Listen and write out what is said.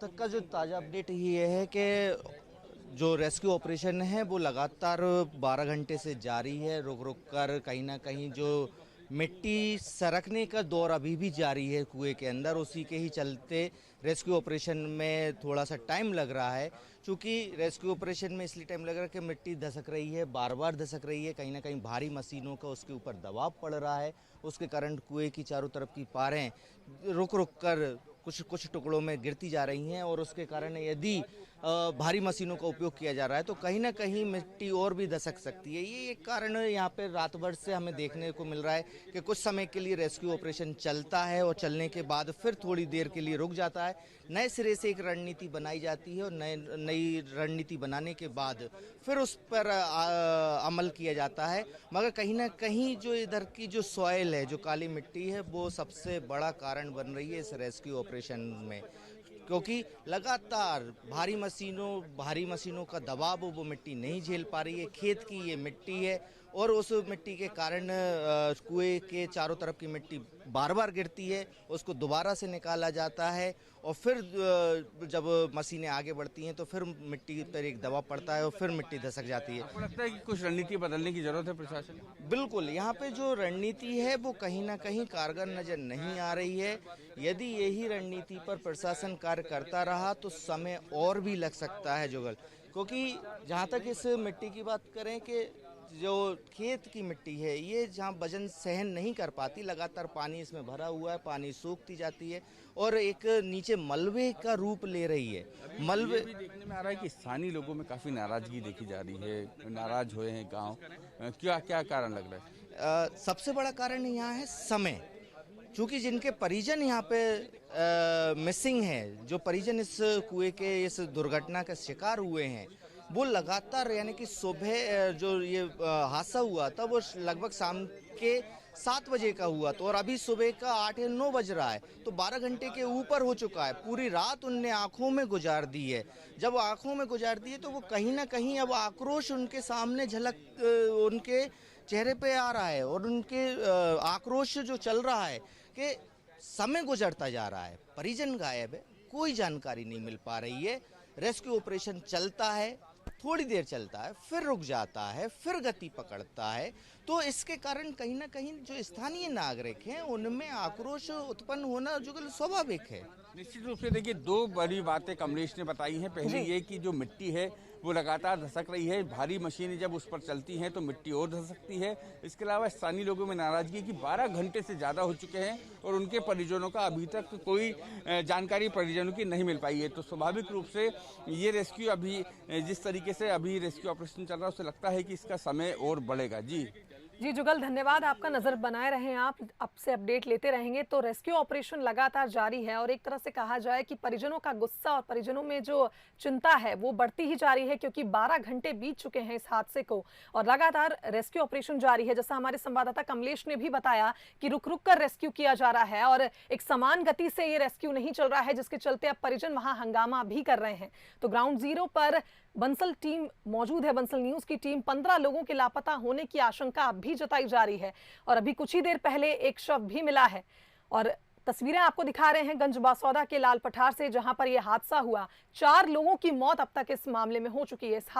तक का जो ताज़ा अपडेट ये है कि जो रेस्क्यू ऑपरेशन है वो लगातार 12 घंटे से जारी है। रुक रुक कर कहीं ना कहीं जो मिट्टी सरकने का दौर अभी भी जारी है कुएं के अंदर, उसी के ही चलते रेस्क्यू ऑपरेशन में थोड़ा सा टाइम लग रहा है। क्योंकि रेस्क्यू ऑपरेशन में इसलिए टाइम लग रहा है कि मिट्टी धसक रही है, बार बार धसक रही है, कहीं ना कहीं भारी मशीनों का उसके ऊपर दबाव पड़ रहा है। उसके कारण कुएं की चारों तरफ की पारें रुक रुक कर कुछ कुछ टुकड़ों में गिरती जा रही हैं, और उसके कारण यदि भारी मशीनों का उपयोग किया जा रहा है तो कहीं ना कहीं मिट्टी और भी धसक सकती है। ये एक कारण यहाँ पे रात भर से हमें देखने को मिल रहा है कि कुछ समय के लिए रेस्क्यू ऑपरेशन चलता है और चलने के बाद फिर थोड़ी देर के लिए रुक जाता है। नए सिरे से एक रणनीति बनाई जाती है और नई रणनीति बनाने के बाद फिर उस पर अमल किया जाता है। मगर कहीं ना कहीं जो इधर की जो सॉइल है, जो काली मिट्टी है, वो सबसे बड़ा कारण बन रही है इस रेस्क्यू ऑपरेशन में। क्योंकि लगातार भारी मशीनों का दबाव वो मिट्टी नहीं झेल पा रही है। खेत की ये मिट्टी है और उस मिट्टी के कारण कुएं के चारों तरफ की मिट्टी बार बार गिरती है, उसको दोबारा से निकाला जाता है और फिर जब मशीनें आगे बढ़ती हैं तो फिर मिट्टी पर एक दबाव पड़ता है और फिर मिट्टी धसक जाती है। आपको लगता है कि कुछ रणनीति बदलने की जरूरत है प्रशासन? बिल्कुल, यहाँ पे जो रणनीति है वो कहीं ना कहीं कारगर नजर नहीं आ रही है। यदि यही रणनीति पर प्रशासन कार्य करता रहा तो समय और भी लग सकता है जुगल। क्योंकि जहाँ तक इस मिट्टी की बात करें कि जो खेत की मिट्टी है, ये जहाँ वजन सहन नहीं कर पाती, लगातार पानी इसमें भरा हुआ है, पानी सूखती जाती है और एक नीचे मलबे का रूप ले रही है। मलबे ये भी देखने में आ रहा है कि स्थानीय लोगों में काफी नाराजगी देखी जा रही है, नाराज हुए हैं गांव। क्या क्या कारण लग रहा है? सबसे बड़ा कारण यहाँ है समय। चूँकि जिनके परिजन यहाँ पे मिसिंग हैं, जो परिजन इस कुएं के इस दुर्घटना का शिकार हुए हैं, वो लगातार, यानी कि सुबह जो ये हादसा हुआ था वो लगभग शाम के 7 बजे का हुआ था और अभी सुबह का 8 या 9 बज रहा है, तो 12 घंटे के ऊपर हो चुका है। पूरी रात उनने आंखों में गुजार दी है। जब आंखों में गुजार दी है तो वो कहीं ना कहीं अब आक्रोश उनके सामने झलक उनके चेहरे पे आ रहा है और उनके आक्रोश जो चल रहा है कि समय गुजरता जा रहा है, परिजन गायब है, कोई जानकारी नहीं मिल पा रही है। रेस्क्यू ऑपरेशन चलता है, थोड़ी देर चलता है, फिर रुक जाता है, फिर गति पकड़ता है। तो इसके कारण कहीं ना कहीं जो स्थानीय नागरिक हैं उनमें आक्रोश उत्पन्न होना जो कि स्वाभाविक है। निश्चित रूप से देखिए, दो बड़ी बातें कमलेश ने बताई हैं। पहली ये कि जो मिट्टी है वो लगातार धसक रही है, भारी मशीनें जब उस पर चलती हैं तो मिट्टी और धसकती है। इसके अलावा स्थानीय लोगों में नाराजगी है कि 12 घंटे से ज़्यादा हो चुके हैं और उनके परिजनों का अभी तक कोई जानकारी परिजनों की नहीं मिल पाई है। तो स्वाभाविक रूप से ये रेस्क्यू अभी जिस तरीके से अभी रेस्क्यू ऑपरेशन चल रहा है, उससे लगता है कि इसका समय और बढ़ेगा। जी जुगल, धन्यवाद आपका। नजर बनाए रहें, आप आपसे अपडेट लेते रहेंगे। तो रेस्क्यू ऑपरेशन लगातार जारी है और एक तरह से कहा जाए कि परिजनों का गुस्सा और परिजनों में जो चिंता है वो बढ़ती ही जा रही है, क्योंकि 12 घंटे बीत चुके हैं इस हादसे को और लगातार रेस्क्यू ऑपरेशन जारी है। जैसा हमारे संवाददाता कमलेश ने भी बताया कि रुक रुक कर रेस्क्यू किया जा रहा है और एक समान गति से ये रेस्क्यू नहीं चल रहा है, जिसके चलते अब परिजन वहां हंगामा भी कर रहे हैं। तो ग्राउंड जीरो पर बंसल टीम मौजूद है, बंसल न्यूज की टीम। 15 लोगों के लापता होने की आशंका अब भी जताई जा रही है और अभी कुछ ही देर पहले एक शव भी मिला है। और तस्वीरें आपको दिखा रहे हैं गंज बासौदा के लाल पठार से, जहां पर यह हादसा हुआ। 4 लोगों की मौत अब तक इस मामले में हो चुकी है। इस